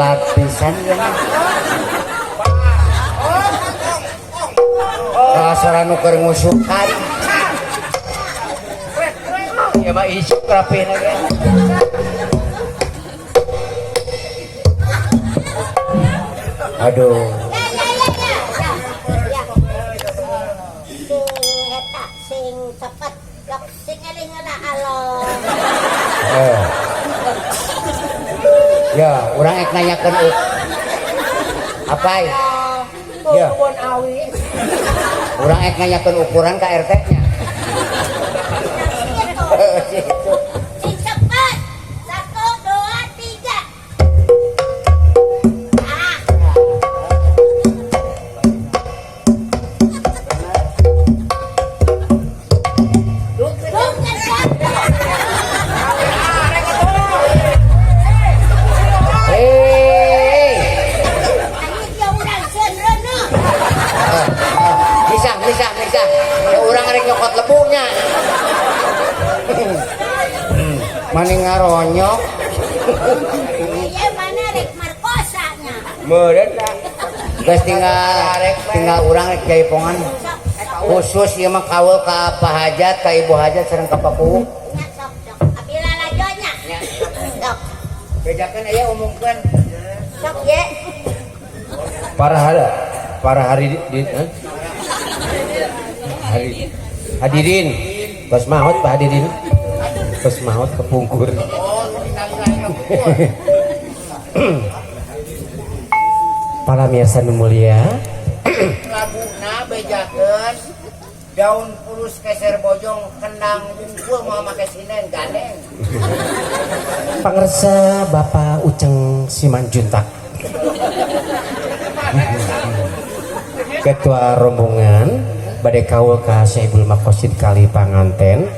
telat pisan ya. Rasana nu keur ngusukan. Ya mah isu rapina ge. Aduh. Sing cepet lok sing eling ana alon. Ya, urang ek nanyakeun apa ya? Ya. Urang ek nanyakeun ukuran ka RT-nya. Sing cepet 1 2 3. Bisa. Ya urang rek nyokot lebunya. Mani ngaronyok. Ya mana rek markosanya. Meureun dah. Geus tinggal urang rek jaipongan. Khusus ieu mah kaweul ka Pak Hajat, ka Ibu Hajat sareng ka Papu. Nya sok. Apila lajonya. Sok. Bejakeun aya umumkeun. Sok ye. Para hadirin bos maut Pak hadirin bos maut kepungkur. Para miyarsa nu mulia, laguna bejakeun daun pulus keser bojong kendang bungkul mau make sinen gandeng. Pangersa Bapak Uceng Simanjuntak, Ketua rombongan badai kawul ka Syaibul Makosid kali panganten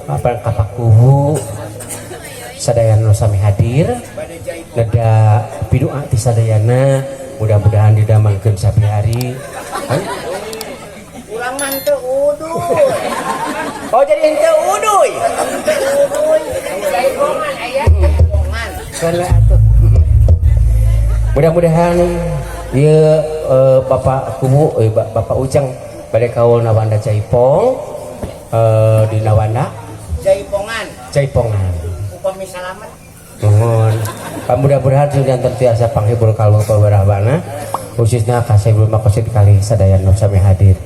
apa kapakuhu sadayana sami hadir neda pidoa ti sadayana mudah-mudahan didamangkeun sapi hari. Ulang mah teu uduy. Oh jadi henteu uduy. Jaipongan aya jaipongan. Kana atuh. Mudah-mudahan ieu Bapak Kubu Bapak Ujang pada kawul Nawanda Jaipong di Nawanda Jaipongan upami salamet mohon mudah-mudahan jantan tiasa panghibur kalung pawarahbana khususnya ka Syaibul Makosid kali sadayana sami hadir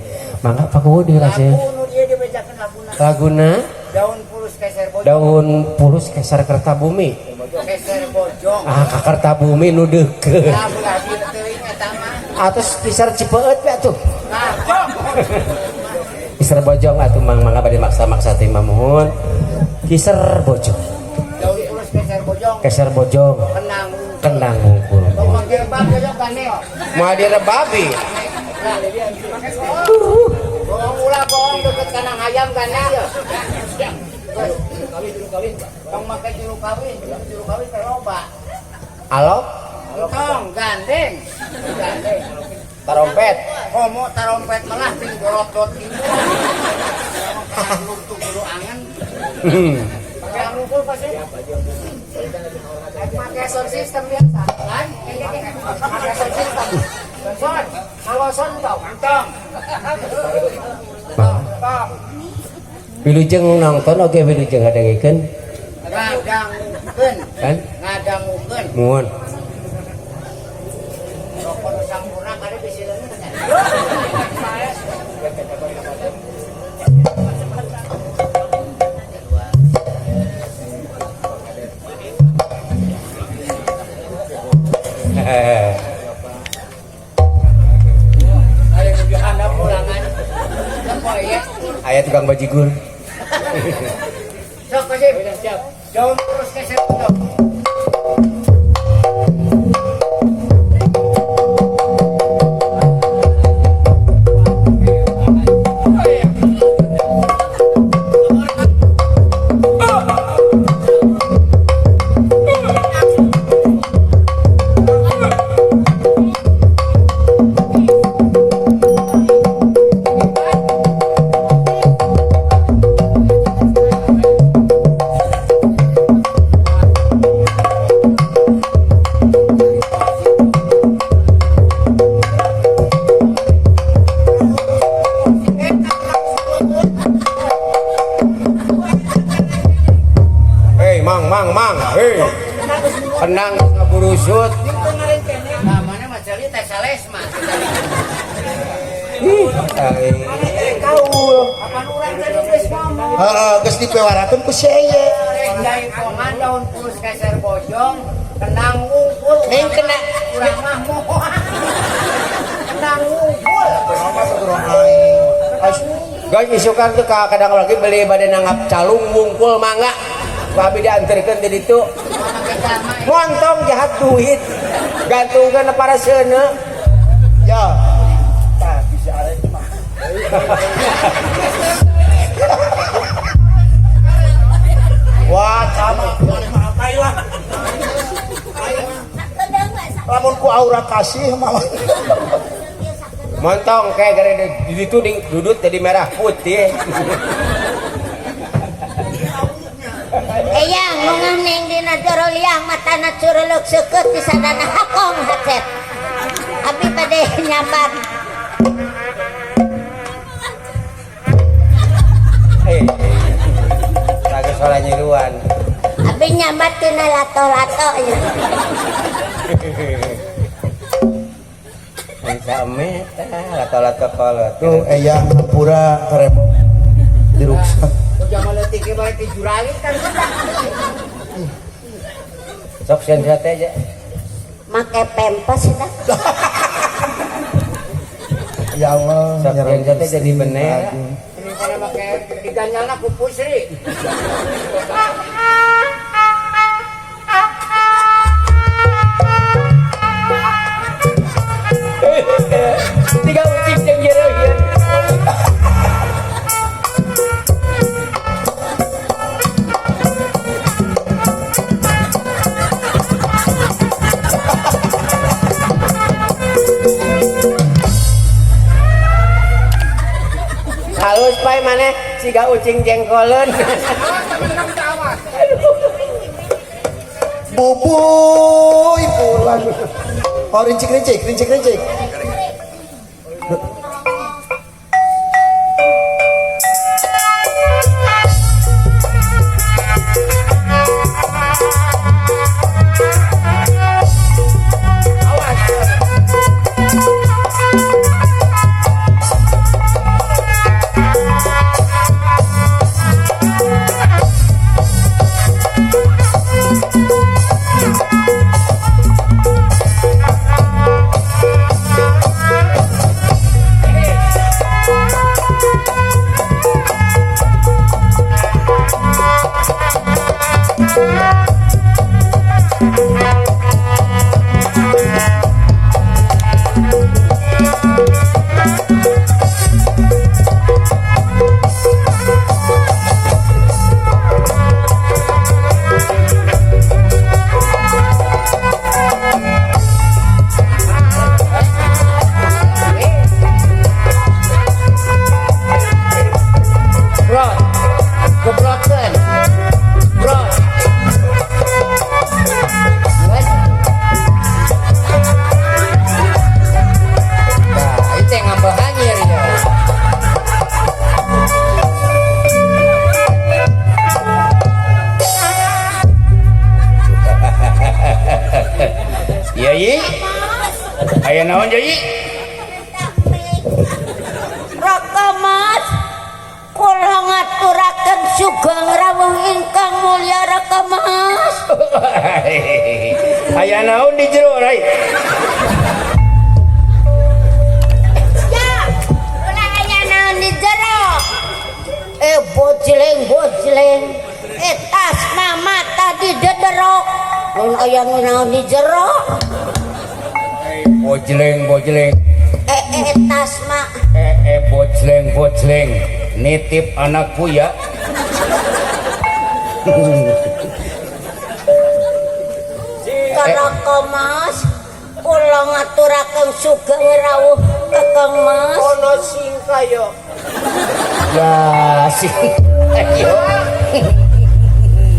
mangga Pak Kubu dirasa laguna daun pulus keser Kertabumi keser bojong ka Kertabumi nu deukeut atas kisar Cipeut ya tuh kisar bojong atuh mangga bade maksa-maksa teh mohon kisar bojong keser bojong kendang ngungkul mau direbabi bohong ulah bohong deket kanang hayam kan ya tong make juru kawin teh loba alok tong gandeng tarompet komo tarompet malah ting gorot-gorot gitu lungtung dulu angan pakai angkul pasti pakai sound system biasa kan pakai sound system sound kalau sound tau kantong wilujeng nonton oke wilujeng ngadengikeun ngadangkeun kan ngadangkeun muhun rokok sampurna kade bisileun aya tukang bajigur sok kasih siap daun terus keser sales mah. Kaul. Apa urang teh geus ngomong. Heeh, geus dipewarakeun ku si Eye. Jaipongan daun pulus keser bojong, kenang ngumpul. Ning kena urang mah moal. Kenang ngumpul. Guys, isukan tuh kadang lagi beli bade nanggap calung wungkul mangga. Babi diantarkeun di ditu. Montong jahat duit. Gantungkeun para seuneu. ya. Tah bisa arek mah. Wah, sama boleh mah ayo lah. Lamun ku aura kasih mah. Montong kayak gara di ditu dudut jadi merah putih. Eyang ngongah neng dina jero liang matana curuluk seukeut di sadana hakong hacet. Abi bade nyambar. Lagi soal nyiruan. Abi nyambar tina lato-lato ya. Same lato-lato kolot. Tuh eyang hampura karemo diruksak. Jangan leutik ge bae di jurali kan. Sok senjat aja. Make pempes dah. Ya Allah, Sok senjat jadi bener. lagi. Ini kana make diganyalna ku pusri. Tiga ucing jeung jero ieu. Halus pai maneh siga ucing jengkoleun. Bubuy pulang. Oh rincik. Aya naon jadi? Raka Mas, kula ngaturaken sugeng rawuh ingkang mulya Raka Mas. Aya naon di jero rai? Ya, ulah aya naon di jero. Bojleng. Tas mama tadi dederok. Mun aya naon di jero. Bojleng. Tas mah. Bojleng. Nitip anakku ya. Raka Mas, kula ngaturaken sugeng rawuh Kakang Mas. Ono sing kayo. Ya sih. Ayo.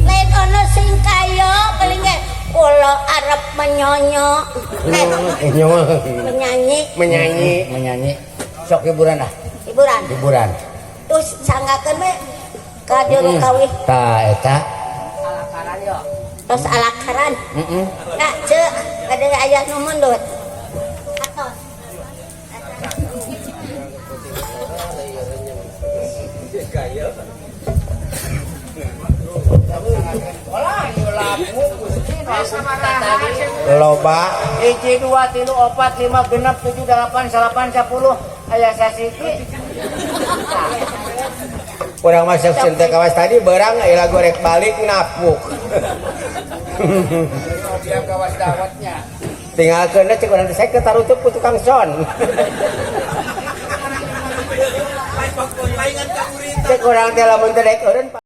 Lain ono sing kayo paling ge kula arep menyonyo. Menyanyi. Sok hiburan ah. Hiburan. Terus sanggakeun we ka juru kawih. Ta eta. Alakaran yo. Terus alakaran. Nah, ceuk ada aya nu mundut. Atos. Loba hiji 2 3 4 5 genep 7 8 9 10 aya sasiki Kurang masuk cinta kawas tadi berang ila gorek balik napuk. dia kawas dawatnya Tinggal kena cek nanti saya ketarutup ku tukang son. Cek orang teh lamun teh daek eureun